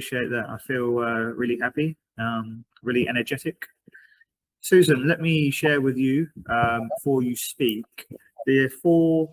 appreciate that. I feel really happy, really energetic. Susan, let me share with you, before you speak, the 4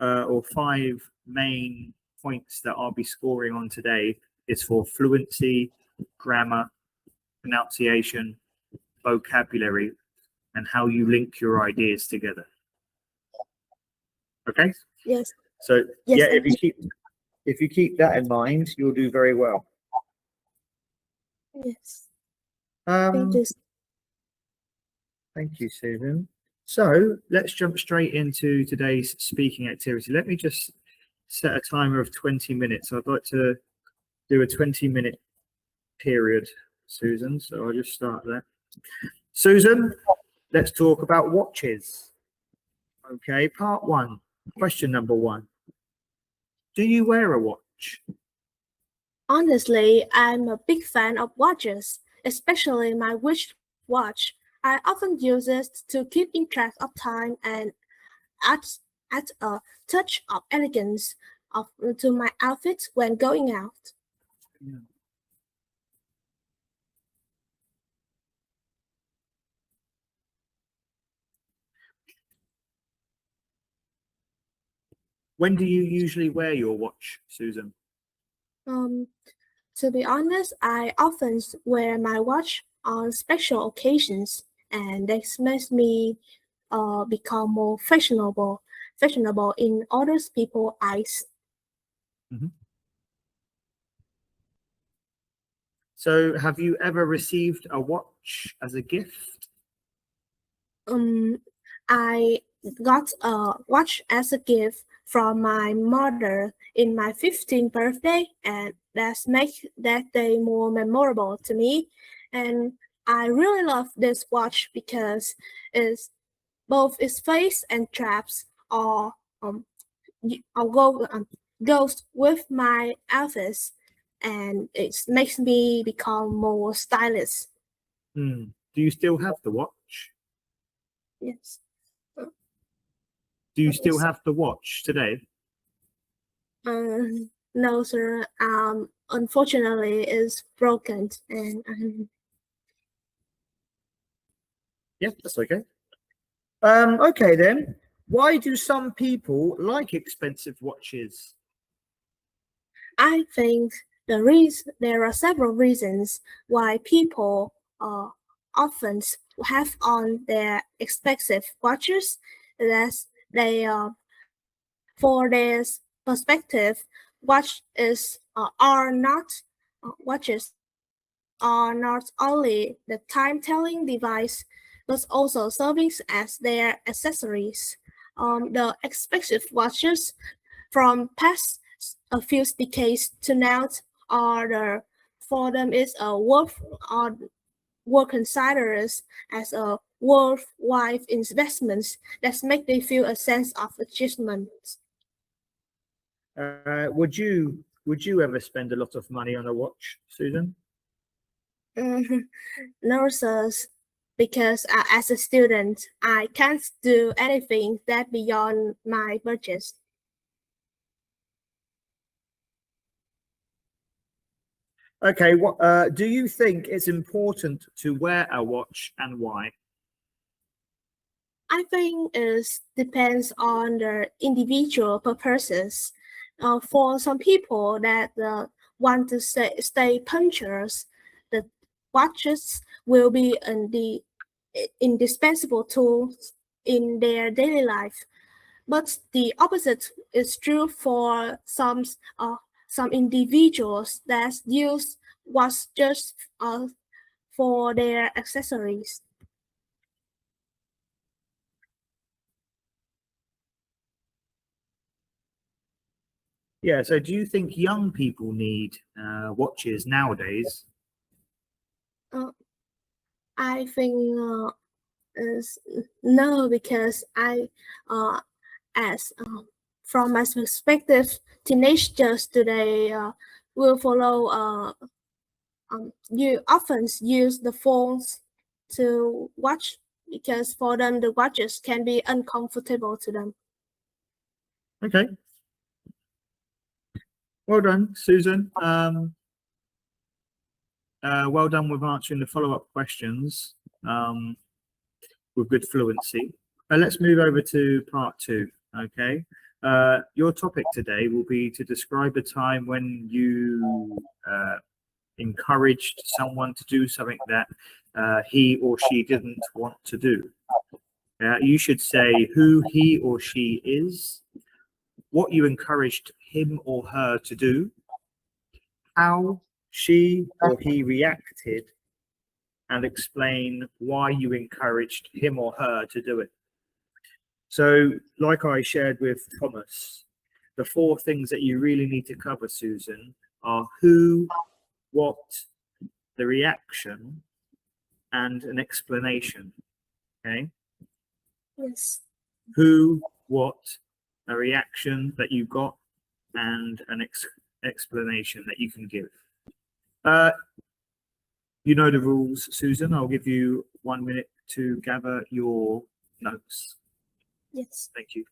or 5 main points that I'll be scoring on today is for fluency, grammar, pronunciation, vocabulary, and how you link your ideas together. Okay? Yes. So yes, yeah, if you keep that in mind, you'll do very well. Yes. Thank you, Susan. So let's jump straight into today's speaking activity. Let me just set a timer of 20 minutes. I'd like to do a 20-minute period, Susan. So I'll just start there. Susan, let's talk about watches. Okay, part 1. Question number 1. Do you wear a watch? Honestly, I'm a big fan of watches, especially my wrist watch. I often use it to keep in track of time and add a touch of elegance to my outfit when going out. Yeah. When do you usually wear your watch, Susan? To be honest, I often wear my watch on special occasions, and this makes me become more fashionable in other people's eyes. So have you ever received a watch as a gift? I got a watch as a gift from my mother in my 15th birthday, and that makes that day more memorable to me. And I really love this watch because it's both its face and straps are goes with my outfits, and it makes me become more stylish. Do you still have the watch? Yes. Do you still have the watch today? No, sir. Unfortunately, it's broken, and Yeah, that's okay. Okay then. Why do some people like expensive watches? I think there are several reasons why people often have on their expensive watches. That they for their perspective, watches are not only the time-telling device, but also serving as their accessories. The expensive watches from past a few decades to now for them is a worth considered as a worthwhile investment that make them feel a sense of achievement. Would you ever spend a lot of money on a watch, Susan? No, sir, because as a student, I can't do anything that beyond my budget. Okay, what do you think it's important to wear a watch and why? I think it depends on the individual purposes. For some people that want to stay punctual, the watches will be the indispensable tool in their daily life. But the opposite is true for some individuals that use watch just for their accessories. Yeah, so do you think young people need watches nowadays? I think is no, because as from my perspective, teenagers today will follow you often use the phones to watch because for them the watches can be uncomfortable to them. Okay. Well done, Susan. well done with answering the follow-up questions with good fluency. Let's move over to part 2. Okay. Your topic today will be to describe a time when you encouraged someone to do something that he or she didn't want to do. You should say who he or she is, what you encouraged him or her to do, how she or he reacted, and explain why you encouraged him or her to do it. So, like I shared with Thomas, the 4 things that you really need to cover, Susan, are who, what, the reaction, and an explanation. Okay? Yes. Who, what, a reaction that you got, and an explanation that you can give. You know the rules, Susan. I'll give you 1 minute to gather your notes. Yes. Thank you.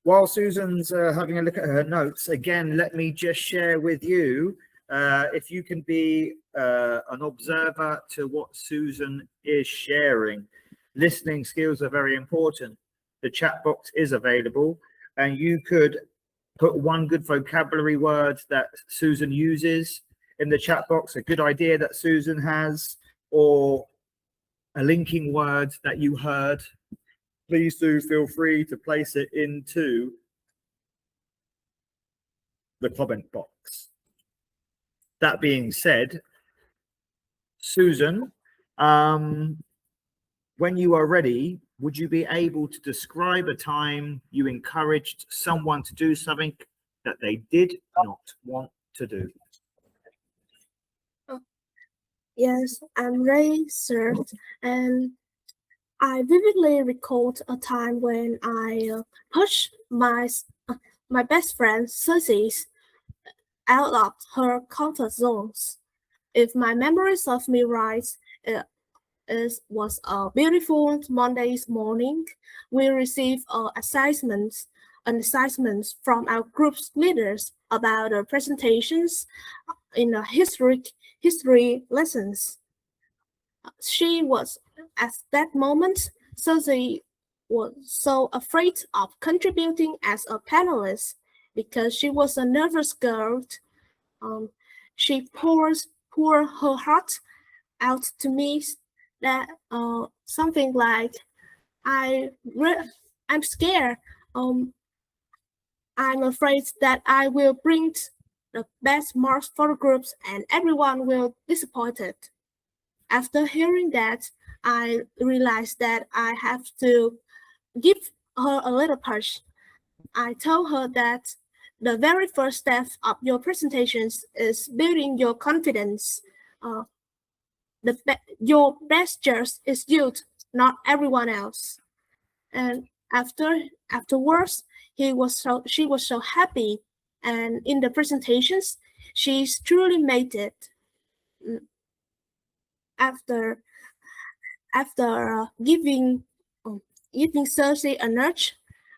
While Susan's having a look at her notes, again, let me just share with you, if you can be an observer to what Susan is sharing. Listening skills are very important. The chat box is available, and you could put 1 good vocabulary word that Susan uses in the chat box, a good idea that Susan has, or a linking word that you heard. Please do feel free to place it into the comment box. That being said, Susan, when you are ready, would you be able to describe a time you encouraged someone to do something that they did not want to do? Yes, I'm ready, sir. And I vividly recalled a time when I pushed my best friend Susie out of her comfort zones. If my memory serves me right, it was a beautiful Monday's morning. We received an assignment from our group's leaders about the presentations in the history lessons. She was, at that moment, Susie was so afraid of contributing as a panelist because she was a nervous girl. She poured her heart out to me that something like I'm scared. I'm afraid that I will bring the best marks for the groups and everyone will be disappointed. After hearing that, I realized that I have to give her a little push. I told her that the very first step of your presentations is building your confidence. Uh, your best judge is you, not everyone else. And afterwards, she was so happy. And in the presentations, she's truly made it. After giving Cersei a nudge,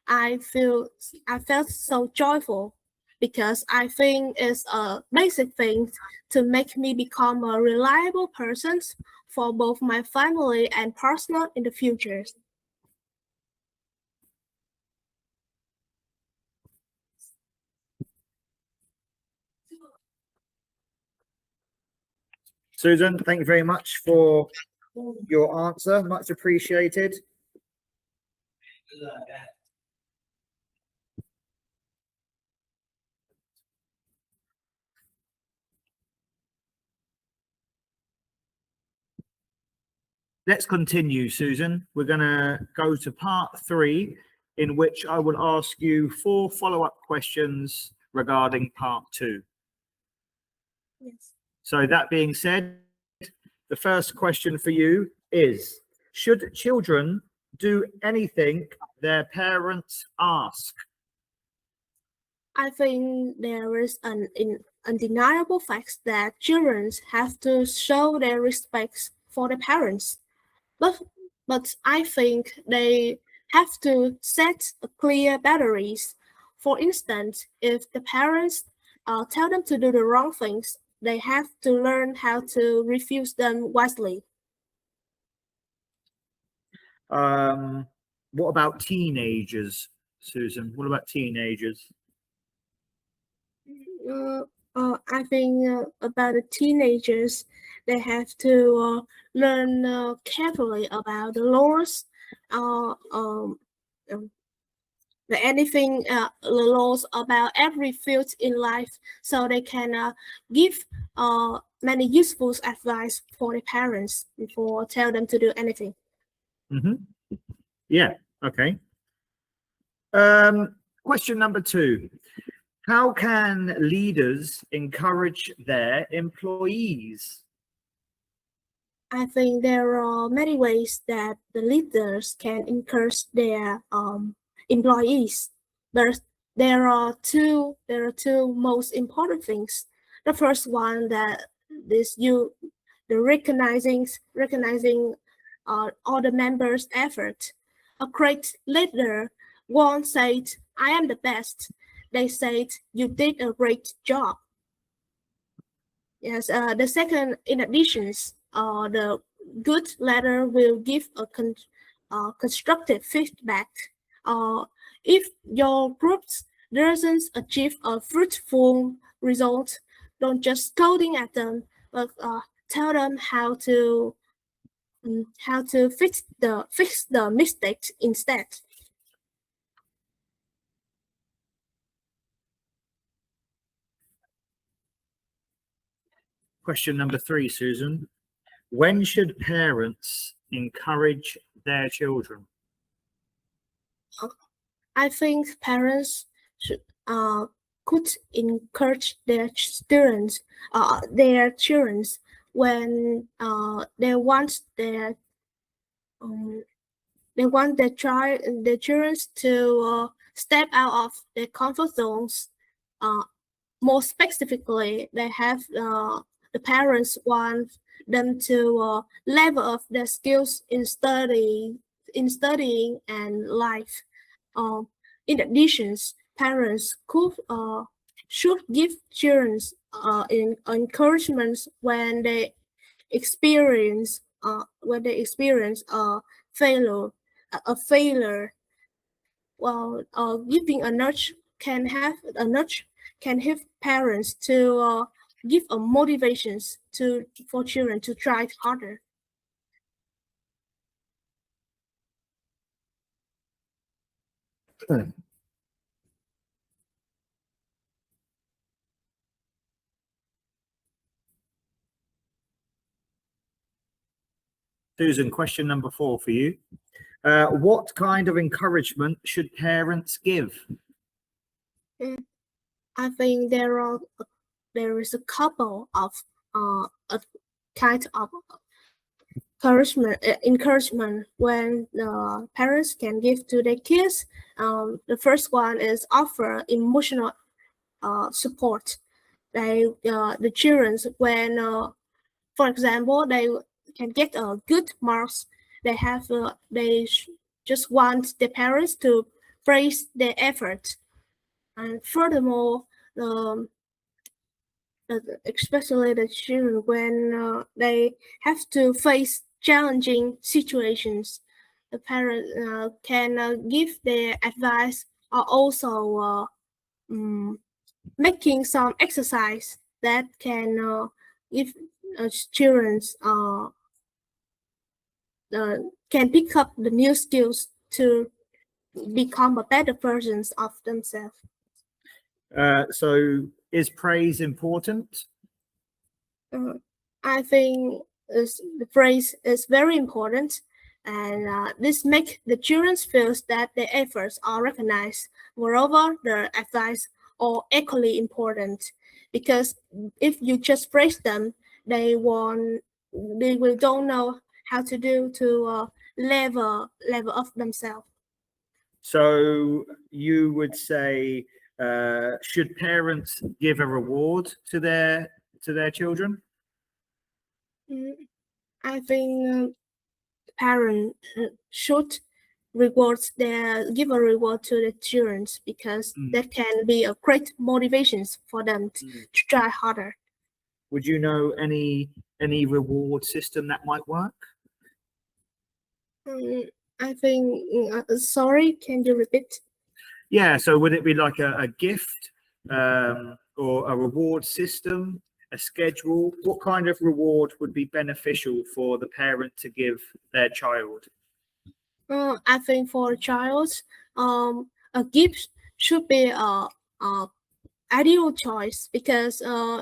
I felt so joyful because I think it's a basic thing to make me become a reliable person for both my family and personal in the future. Susan, thank you very much for your answer. Much appreciated. Let's continue, Susan. We're going to go to part 3, in which I will ask you 4 follow-up questions regarding part 2. Yes. So that being said, the first question for you is, should children do anything their parents ask? I think there is an undeniable fact that children have to show their respect for their parents. But I think they have to set clear boundaries. For instance, if the parents tell them to do the wrong things, they have to learn how to refuse them wisely. What about teenagers, Susan? What about teenagers? I think about the teenagers, they have to learn carefully about the laws, the laws about every field in life, so they can give many useful advice for their parents before tell them to do anything. Yeah. Okay. Question number 2. How can leaders encourage their employees? I think there are many ways that the leaders can encourage their employees. But there are two most important things. The first one that is the recognizing all the members' effort. A great leader won't say, "I am the best." They say, "You did a great job." Yes, the second, in addition, the good leader will give a constructive feedback. If your group doesn't achieve a fruitful result, don't just scolding at them, but tell them how to fix the mistakes instead. Question number 3, Susan. When should parents encourage their children? I think parents should could encourage their students, their children, when they want their children to step out of their comfort zones. More specifically, they have the parents want them to level up their skills in studying and life. In addition, parents should give children encouragement when they experience failure. A failure. Well, giving a nudge can help parents to give a motivations for children to try harder. Susan, question number 4 for you. What kind of encouragement should parents give? I think there is a couple of a kind of encouragement when the parents can give to their kids. The first one is offer emotional support. The children, when for example they can get good marks, they just want the parents to praise their effort. And furthermore, especially the children, when they have to face challenging situations, the parents can give their advice, or also making some exercise that can give children can pick up the new skills to become a better versions of themselves. So is praise important? I think the praise is very important, and this makes the children feel that their efforts are recognized. Moreover, their advice are equally important, because if you just praise them, they will don't know how to do to level up themselves. So you would say, should parents give a reward to their children? I think parents should give a reward to the children, because that can be a great motivation for them to try harder. Would you know any reward system that might work? I think, sorry, can you repeat? Yeah, so would it be like a gift, or a reward system, a schedule? What kind of reward would be beneficial for the parent to give their child? I think for a child, a gift should be a ideal choice, because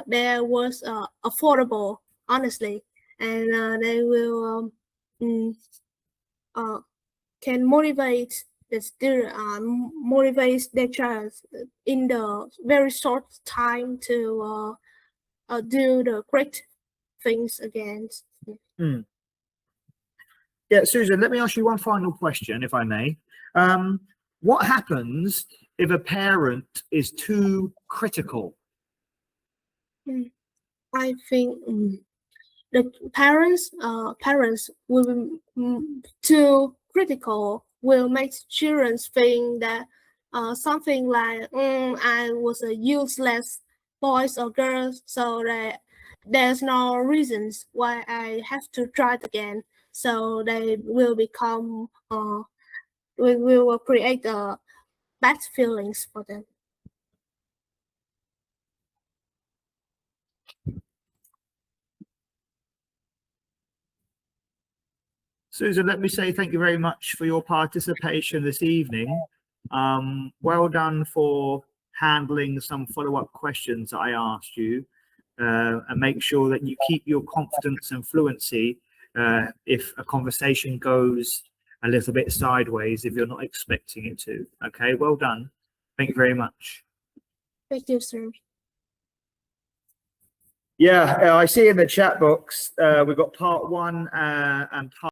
there was affordable, honestly, and they will can motivate the student, motivate their child in the very short time to do the great things again. Yeah, Susan, let me ask you one final question, if I may. What happens if a parent is too critical? I think the parents will be too critical, will make children think that something like I was a useless boys or girls, so that there's no reasons why I have to try it again. So they will become we will create bad feelings for them. Susan, let me say thank you very much for your participation this evening. Well done for handling some follow-up questions that I asked you, and make sure that you keep your confidence and fluency if a conversation goes a little bit sideways, if you're not expecting it to. Okay, well done. Thank you very much. Thank you, sir. Yeah, I see in the chat box we've got part 1 and part